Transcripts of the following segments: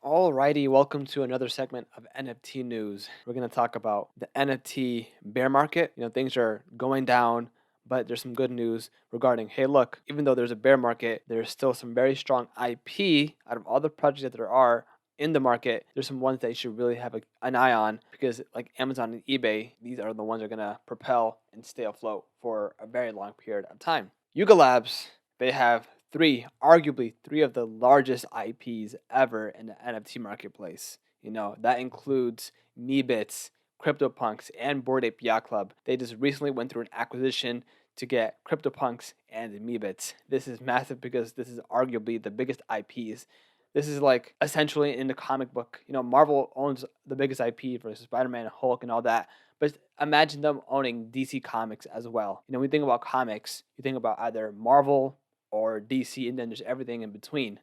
Alrighty, welcome to another segment of NFT news. We're going to talk about the NFT bear market. Things are going down, but there's some good news regarding, hey, look, even though there's a bear market, there's still some very strong IP out of all the projects that there are in the market. There's some ones that you should really have an eye on because, like Amazon and eBay, these are the ones that are going to propel and stay afloat for a very long period of time. Yuga Labs, they have arguably three of the largest IPs ever in the NFT marketplace. That includes Meebits, Cryptopunks, and Bored Ape Yacht Club. They just recently went through an acquisition to get Cryptopunks and Meebits. This is massive because this is arguably the biggest IPs. This is like essentially in the comic book. Marvel owns the biggest IP for Spider-Man, Hulk, and all that. But imagine them owning DC Comics as well. When you think about comics, you think about either Marvel or DC, and then there's everything in between.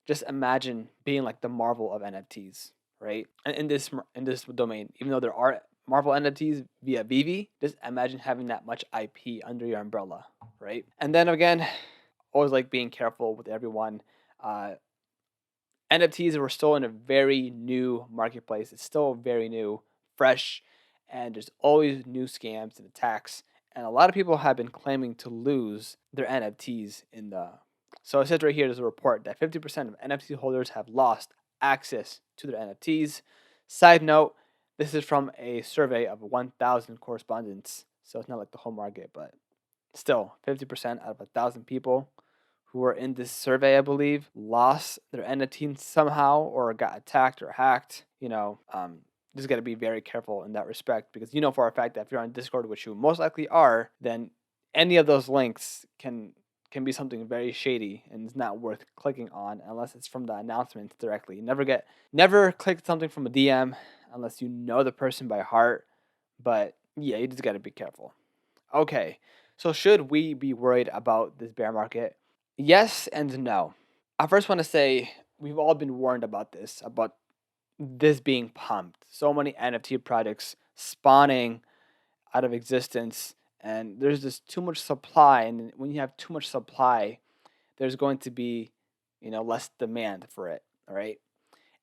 Just imagine being like the Marvel of NFTs, right? And in this domain, even though there are Marvel NFTs via Vivi, just imagine having that much IP under your umbrella, right? And then again, always like being careful with everyone. Uh, NFTs were still in a very new marketplace. It's still very new, fresh, and there's always new scams and attacks. And a lot of people have been claiming to lose their NFTs in the. So it says right here, there's a report that 50% of NFT holders have lost access to their NFTs. Side note, this is from a survey of 1,000 correspondents. So it's not like the whole market, but still, 50% out of 1,000 people who were in this survey, I believe, lost their NFT somehow or got attacked or hacked. Just got to be very careful in that respect because for a fact that if you're on Discord, which you most likely are, then any of those links can be something very shady and it's not worth clicking on unless it's from the announcements directly. Never click something from a DM unless you know the person by heart. But yeah, you just got to be careful. Okay, so should we be worried about this bear market? Yes and no. I first want to say we've all been warned about this being pumped. So many NFT projects spawning out of existence, and there's just too much supply. And when you have too much supply, there's going to be, less demand for it. All right.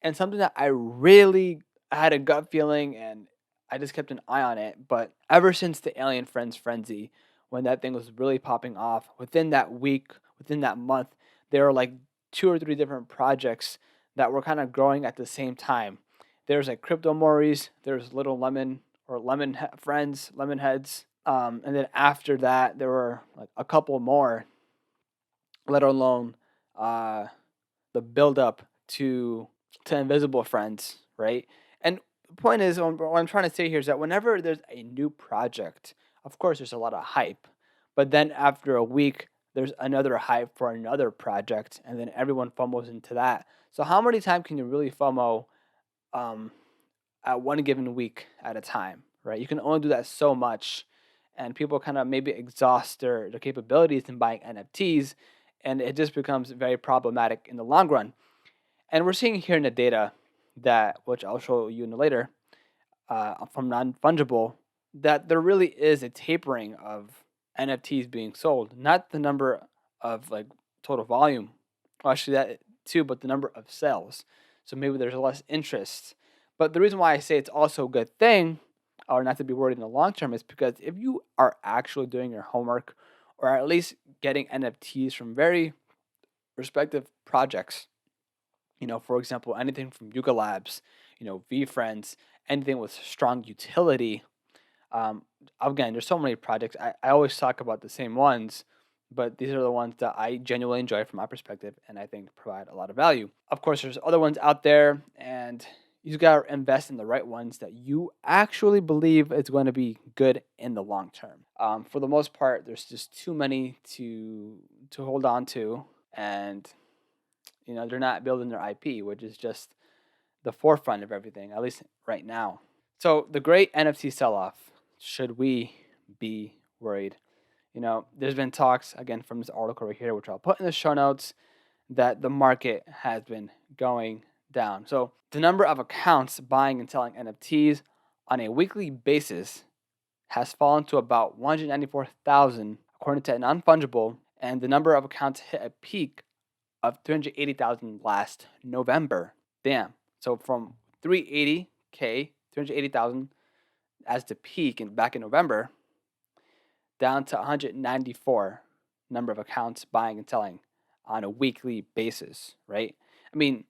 And something that I really had a gut feeling, and I just kept an eye on it. But ever since the Alien Friends Frenzy, when that thing was really popping off, within that week, within that month, there were like two or three different projects that were kind of growing at the same time. There's like Crypto Moris, there's Little Lemon or Friends, Lemon Heads. And then after that, there were like a couple more, let alone uh, the build up to Invisible Friends, right? And the point is, what I'm trying to say here is that whenever there's a new project, of course, there's a lot of hype. But then after a week, there's another hype for another project, and then everyone FOMOs into that. So how many times can you really FOMO um, at one given week at a time, right? You can only do that so much, and people kind of maybe exhaust their capabilities in buying NFTs, and it just becomes very problematic in the long run. And we're seeing here in the data that, which I'll show you in later, from non-fungible, that there really is a tapering of NFTs being sold, not the number of like total volume, well, actually that too, but the number of sales. So maybe there's less interest. But the reason why I say it's also a good thing, or not to be worried in the long term, is because if you are actually doing your homework, or at least getting NFTs from very respective projects, for example, anything from Yuga Labs, VFriends, anything with strong utility. Um, Again, there's so many projects. I always talk about the same ones, but these are the ones that I genuinely enjoy from my perspective and I think provide a lot of value. Of course, there's other ones out there, and you just got to invest in the right ones that you actually believe is going to be good in the long term. For the most part, there's just too many to hold on to, and they're not building their IP, which is just the forefront of everything, at least right now. So the great NFT sell-off, should we be worried? There's been talks, again, from this article right here, which I'll put in the show notes, that the market has been going down. So the number of accounts buying and selling NFTs on a weekly basis has fallen to about 194,000, according to Non-Fungible, and the number of accounts hit a peak of 380,000 last November. Damn. So from 380,000 as the peak back in November down to 194 number of accounts buying and selling on a weekly basis, right? I mean,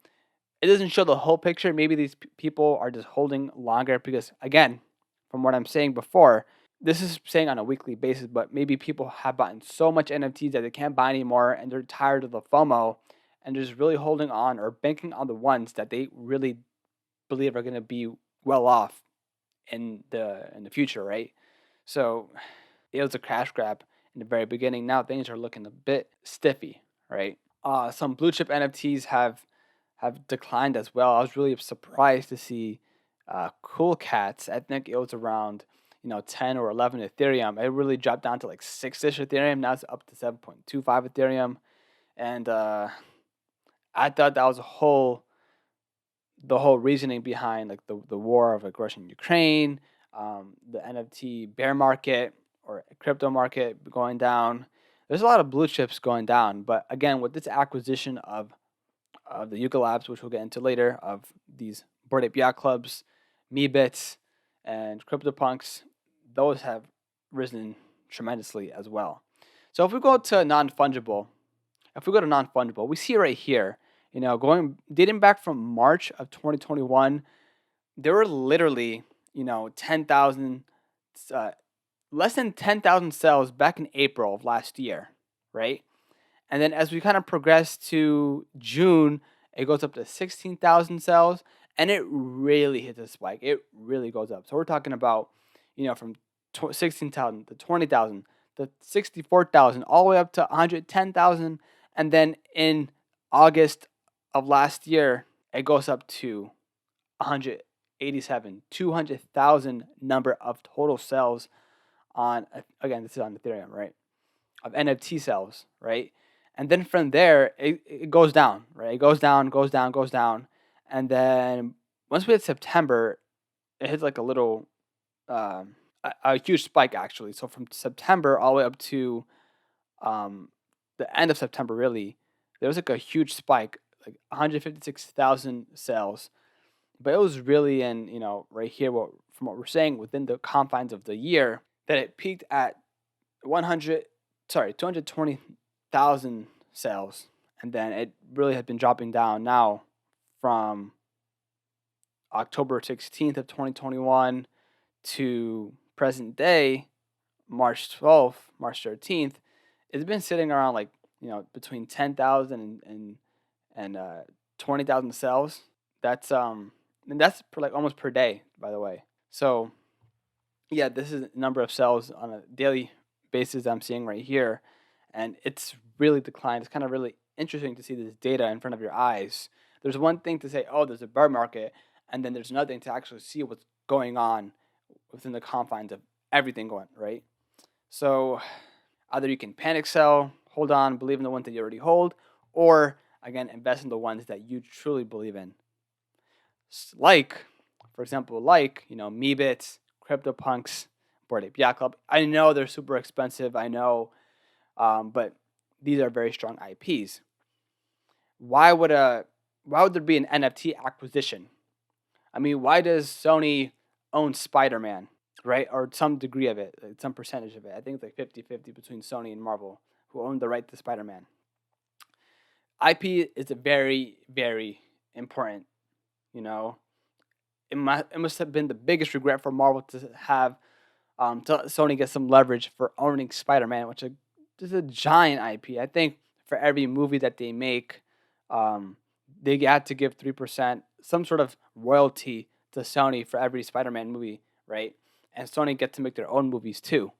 it doesn't show the whole picture. Maybe these people are just holding longer because, again, from what I'm saying before, this is saying on a weekly basis, but maybe people have bought so much NFTs that they can't buy anymore and they're tired of the FOMO and just really holding on or banking on the ones that they really believe are going to be well off in the future, right? So it was a crash grab in the very beginning. Now things are looking a bit stiffy, right? Some blue chip NFTs have declined as well. I was really surprised to see Cool Cats. I think it was around 10 or 11 Ethereum. It really dropped down to like 6ish Ethereum. Now it's up to 7.25 Ethereum, and I thought that was the whole reasoning behind like the war of like Russia and Ukraine, the NFT bear market or crypto market going down. There's a lot of blue chips going down, but again, with this acquisition of the Yuga Labs, which we'll get into later, of these Bored Ape Yacht Clubs, Meebits, and Cryptopunks, those have risen tremendously as well. So if we go to non-fungible, we see right here, going dating back from March of 2021, there were literally, 10,000, less than 10,000 sales back in April of last year, right? And then as we kind of progress to June, it goes up to 16,000 cells, and it really hits a spike. It really goes up. So we're talking about, from 16,000 to 20,000 to 64,000, all the way up to 110,000. And then in August of last year, it goes up to 187, 200,000 number of total cells on, again, this is on Ethereum, right? Of NFT cells, right? And then from there, it goes down, right? It goes down, goes down, goes down. And then once we hit September, it hits like a little, a huge spike actually. So from September all the way up to the end of September, really, there was like a huge spike, like 156,000 cells. But it was really in, right here, from what we're saying, within the confines of the year, that it peaked at 220,000 sales, and then it really has been dropping down now from October 16th of 2021 to present day, March 12th, March 13th. It's been sitting around like, between 10,000 and 20,000 cells. And that's like almost per day, by the way. So yeah, this is the number of cells on a daily basis I'm seeing right here, and it's really declined. It's kind of really interesting to see this data in front of your eyes. There's one thing to say, oh, there's a bear market, and then there's another thing to actually see what's going on within the confines of everything going, right? So either you can panic sell, hold on, believe in the ones that you already hold, or again, invest in the ones that you truly believe in. Like, for example, Meebits, Cryptopunks, Bored Ape Yacht Club. I know they're super expensive, I know, but these are very strong IPs. Why would there be an NFT acquisition? I mean, why does Sony own Spider-Man, right? Or some degree of it, like some percentage of it. I think it's like 50-50 between Sony and Marvel, who own the right to Spider-Man. IP is a very, very important, it must have been the biggest regret for Marvel to have Sony get some leverage for owning Spider-Man, which is a giant IP. I think for every movie that they make, they had to give 3%, some sort of royalty to Sony for every Spider-Man movie, right? And Sony gets to make their own movies too.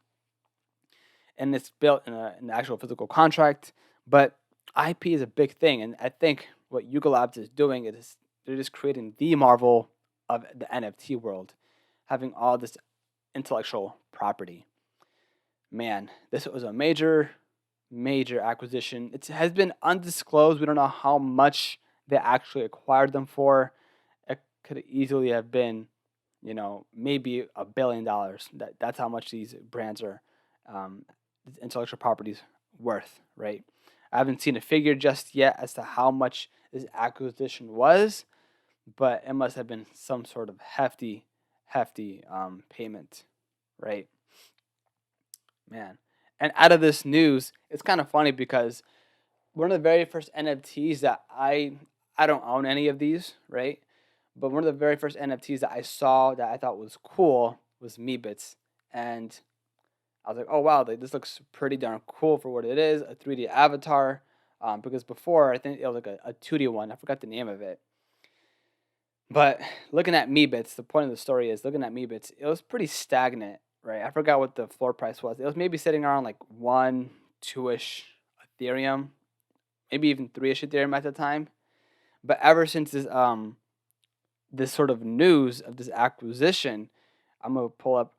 And it's built in an actual physical contract, but IP is a big thing. And I think what Yuga Labs is doing is they're just creating the Marvel of the NFT world, having all this intellectual property. Man, this was a major, major acquisition. It has been undisclosed. We don't know how much they actually acquired them for. It could easily have been, maybe $1 billion. That's how much these brands are, intellectual properties worth, right? I haven't seen a figure just yet as to how much this acquisition was, but it must have been some sort of hefty payment, right? Man. And out of this news, it's kind of funny because one of the very first NFTs that I don't own any of these, right? But one of the very first NFTs that I saw that I thought was cool was Meebits, and I was like, oh wow, like, this looks pretty darn cool for what it is, a 3D avatar. Because before I think it was like a 2D one. I forgot the name of it. But looking at Meebits, the point of the story is looking at Meebits, it was pretty stagnant, right? I forgot what the floor price was. It was maybe sitting around like 2-ish Ethereum, maybe even 3-ish Ethereum at the time. But ever since this sort of news of this acquisition, I'm gonna pull up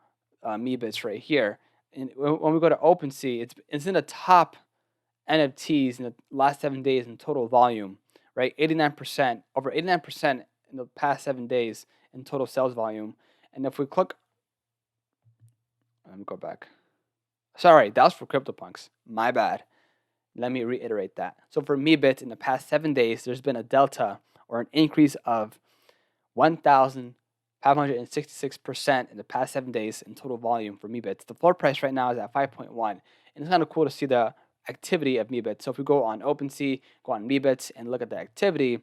Meebits right here. And when we go to OpenSea, it's in the top NFTs in the last 7 days in total volume, right? 89%, over 89% in the past 7 days in total sales volume. And if we click, let me go back. Sorry, that was for CryptoPunks. My bad. Let me reiterate that. So for Meebits, in the past 7 days, there's been a delta or an increase of 1,566% in the past 7 days in total volume for Meebits. The floor price right now is at 5.1, and it's kind of cool to see the activity of Meebits. So if we go on OpenSea, go on Meebits, and look at the activity,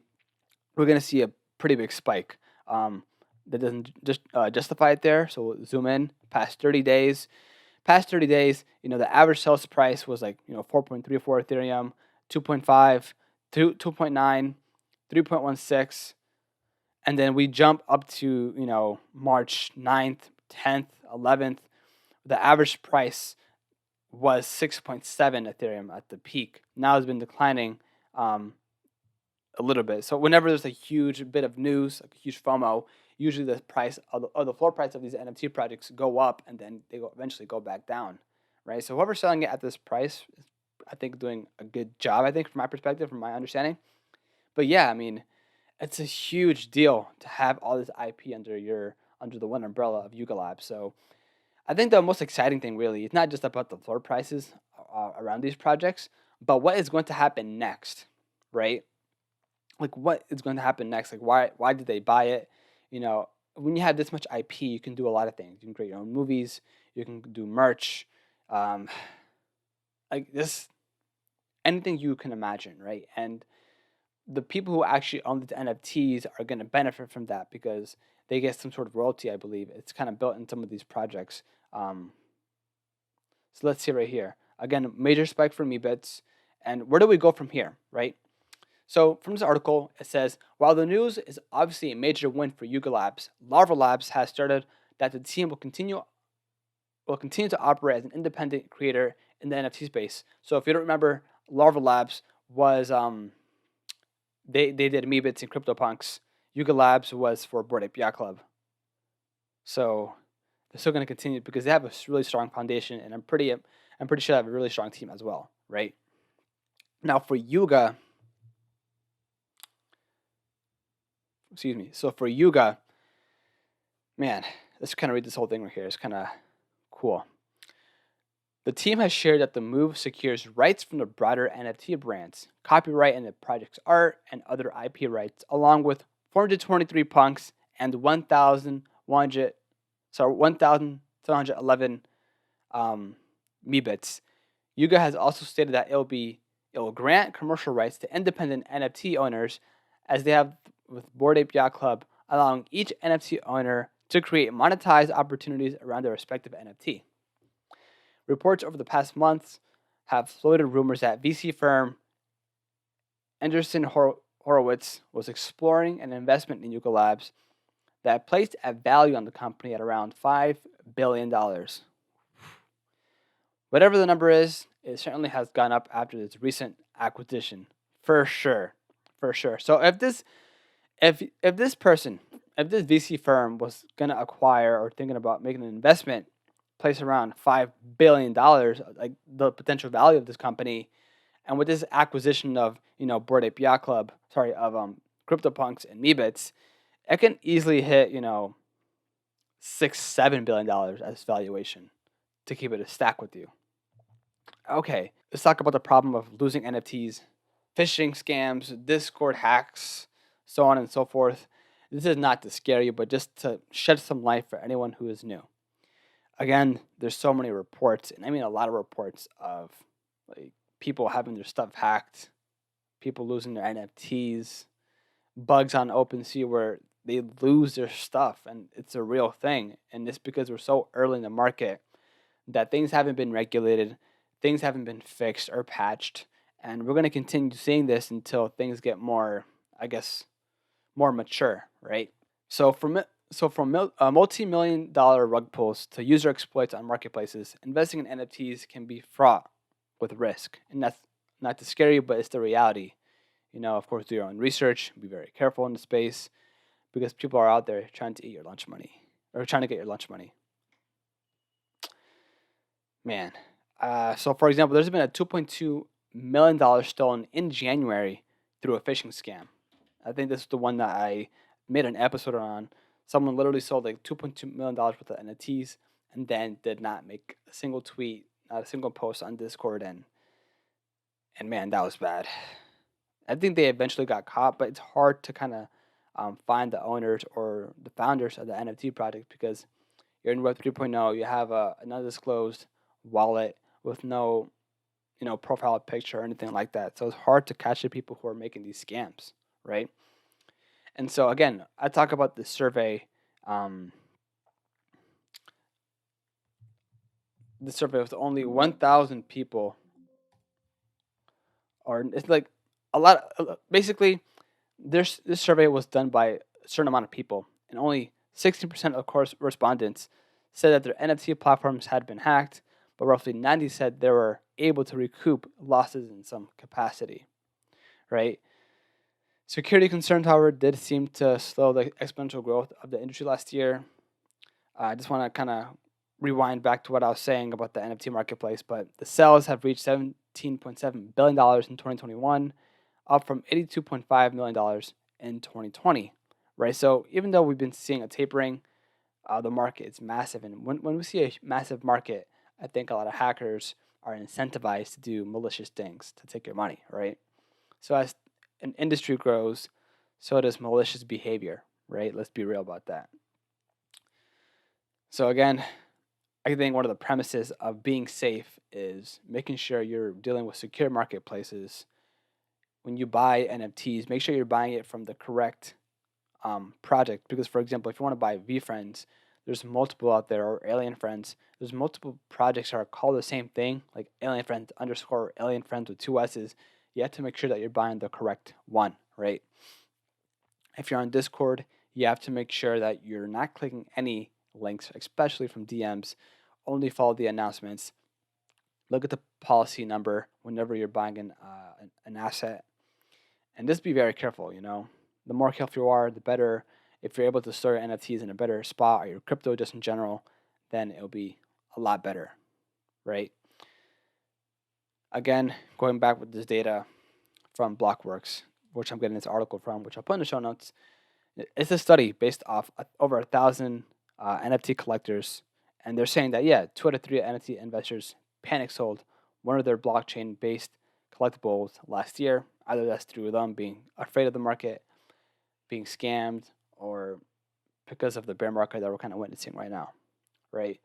we're going to see a pretty big spike. That doesn't just justify it there. So we'll zoom in past 30 days. Past 30 days, the average sales price was like, 4.34 Ethereum, 2.5, 2.9, 3.16. And then we jump up to, March 9th, 10th, 11th. The average price was 6.7 Ethereum at the peak. Now it's been declining a little bit. So whenever there's a huge bit of news, like a huge FOMO, usually the price of the floor price of these NFT projects go up, and then they eventually go back down, right? So whoever's selling it at this price is, I think, doing a good job, I think, from my perspective, from my understanding. But yeah, I mean, it's a huge deal to have all this IP under the one umbrella of Yuga Labs. So I think the most exciting thing really is not just about the floor prices around these projects, but what is going to happen next, right? Like what is going to happen next? Like why did they buy it? When you have this much IP, you can do a lot of things. You can create your own movies. You can do merch, um, like this, anything you can imagine, right? And the people who actually own the NFTs are going to benefit from that because they get some sort of royalty. I believe it's kind of built in some of these projects. Um, so let's see right here. Again, major spike for Meebits. And where do we go from here, right? So from this article, it says, while the news is obviously a major win for Yuga Labs, Larva Labs has started that the team will continue to operate as an independent creator in the NFT space. So if you don't remember, Larva Labs was they did Meebits and CryptoPunks. Yuga Labs was for Bored Ape Yacht Club. So they're still going to continue because they have a really strong foundation, and I'm pretty sure they have a really strong team as well, right? Now for Yuga, excuse me. So for Yuga, man, let's kind of read this whole thing right here. It's kind of cool. The team has shared that the move secures rights from the broader NFT brands, copyright in the project's art, and other IP rights, along with 423 punks and 1,711 Meebits. Yuga has also stated that it will grant commercial rights to independent NFT owners, as they have with Bored Ape Yacht Club, allowing each NFT owner to create monetized opportunities around their respective NFT. Reports over the past months have floated rumors that VC firm Anderson Horowitz was exploring an investment in Yuga Labs that placed a value on the company at around $5 billion. Whatever the number is, it certainly has gone up after this recent acquisition, for sure, for sure. So if this VC firm was gonna acquire or thinking about making an investment, place around $5 billion, like the potential value of this company, and with this acquisition of Bored Ape Yacht Club, of CryptoPunks and Meebits, it can easily hit $6-7 billion as valuation to keep it a stack with you. Okay, let's talk about the problem of losing NFTs, phishing scams, Discord hacks, so on and so forth. This is not to scare you, but just to shed some light for anyone who is new. Again, there's so many reports, and I mean a lot of reports of like people having their stuff hacked, people losing their NFTs, bugs on OpenSea where they lose their stuff, and it's a real thing. And it's because we're so early in the market that things haven't been regulated, things haven't been fixed or patched, and we're going to continue seeing this until things get more, I guess, more mature, right? So from multi-million dollar rug pulls to user exploits on marketplaces, investing in NFTs can be fraught with risk, and that's not to scare you, but it's the reality. Of course, do your own research, be very careful in the space because people are out there trying to eat your lunch money or trying to get your lunch money. Man. So, for example, there's been a $2.2 million stolen in January through a phishing scam. I think this is the one that I made an episode on. Someone literally sold like $2.2 million worth of NFTs and then did not make a single tweet, not a single post on Discord, and man, that was bad. I think they eventually got caught, but it's hard to kind of find the owners or the founders of the NFT project because you're in Web 3.0. You have an undisclosed wallet with no, profile picture or anything like that. So it's hard to catch the people who are making these scams, right? And so again, I talk about this survey. Um, the survey was only 1,000 people, or it's like a lot. Basically, this survey was done by a certain amount of people, and only 16% of course respondents said that their NFT platforms had been hacked, but roughly 90 said they were able to recoup losses in some capacity, right? Security concerns, however, did seem to slow the exponential growth of the industry last year. I just want to kind of rewind back to what I was saying about the NFT marketplace, but the sales have reached $17.7 billion in 2021, up from $82.5 million in 2020, right? So even though we've been seeing a tapering, the market is massive. And when we see a massive market, I think a lot of hackers are incentivized to do malicious things to take your money, right? So as an industry grows, so does malicious behavior, right? Let's be real about that. So again, I think one of the premises of being safe is making sure you're dealing with secure marketplaces. When you buy NFTs, make sure you're buying it from the correct project. Because, for example, if you want to buy VFriends, there's multiple out there, or Alien Friends. There's multiple projects that are called the same thing, like Alien Friends underscore Alien Friends with two S's. You have to make sure that you're buying the correct one, right? If you're on Discord, you have to make sure that you're not clicking any links, especially from DMs. Only follow the announcements. Look at the policy number whenever you're buying an asset, and just be very careful. The more careful you are, the better. If you're able to store your NFTs in a better spot or your crypto just in general, then it'll be a lot better, right? Again, going back with this data from Blockworks, which I'm getting this article from, which I'll put in the show notes. It's a study based off over 1,000 NFT collectors, and they're saying that yeah, 2 out of 3 NFT investors panic sold one of their blockchain-based collectibles last year. Either that's through them being afraid of the market, being scammed, or because of the bear market that we're kind of witnessing right now, right?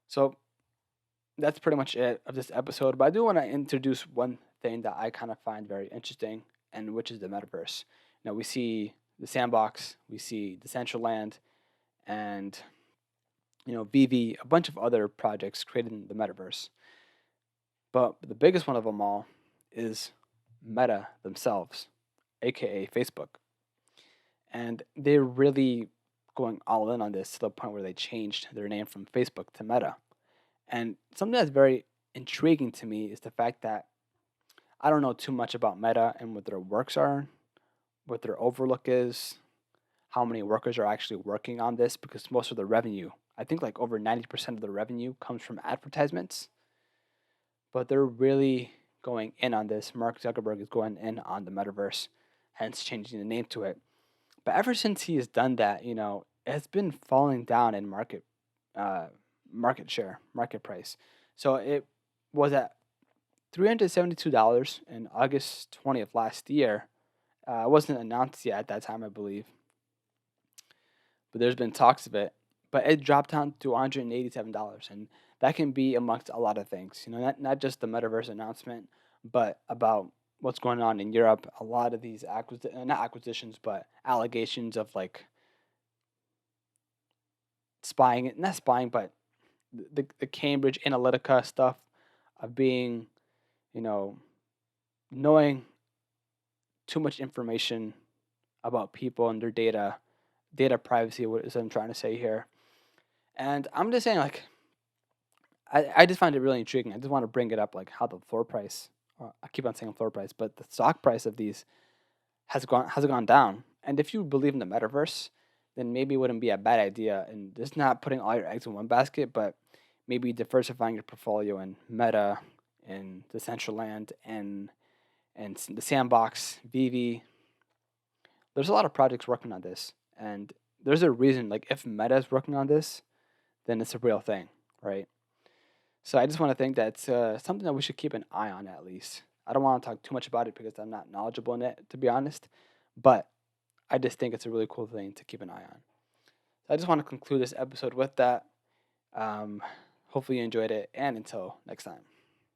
So that's pretty much it of this episode. But I do want to introduce one thing that I kind of find very interesting, and which is the metaverse. Now we see the sandbox, we see Decentraland, and VV, a bunch of other projects created in the metaverse. But the biggest one of them all is Meta themselves, aka Facebook. And they're really going all in on this to the point where they changed their name from Facebook to Meta. And something that's very intriguing to me is the fact that I don't know too much about Meta and what their works are, what their overlook is, how many workers are actually working on this, because most of the revenue, I think like over 90% of the revenue comes from advertisements. But they're really going in on this. Mark Zuckerberg is going in on the metaverse, hence changing the name to it. But ever since he has done that, it's been falling down in uh, market share, market price. So it was at $372 in August 20th last year. It wasn't announced yet at that time, I believe. but there's been talks of it. But it dropped down to $187, and that can be amongst a lot of things. Not just the metaverse announcement, but about what's going on in Europe. A lot of these not acquisitions, but allegations of like spying, not spying, but the Cambridge Analytica stuff of being, you know, knowing too much information about people and their data privacy. What is I'm trying to say here? And I'm just saying, like, I just find it really intriguing. I just want to bring it up, like how the floor price. I keep on saying floor price, but the stock price of these has gone down. And if you believe in the metaverse, then maybe it wouldn't be a bad idea, and just not putting all your eggs in one basket, but maybe diversifying your portfolio in Meta, in Decentraland, and the Sandbox, Vivi. There's a lot of projects working on this, and there's a reason. Like if Meta is working on this, then it's a real thing, right? So I just want to think that's something that we should keep an eye on at least. I don't want to talk too much about it because I'm not knowledgeable in it, to be honest. But I just think it's a really cool thing to keep an eye on. So I just want to conclude this episode with that. Um, Hopefully you enjoyed it, and until next time.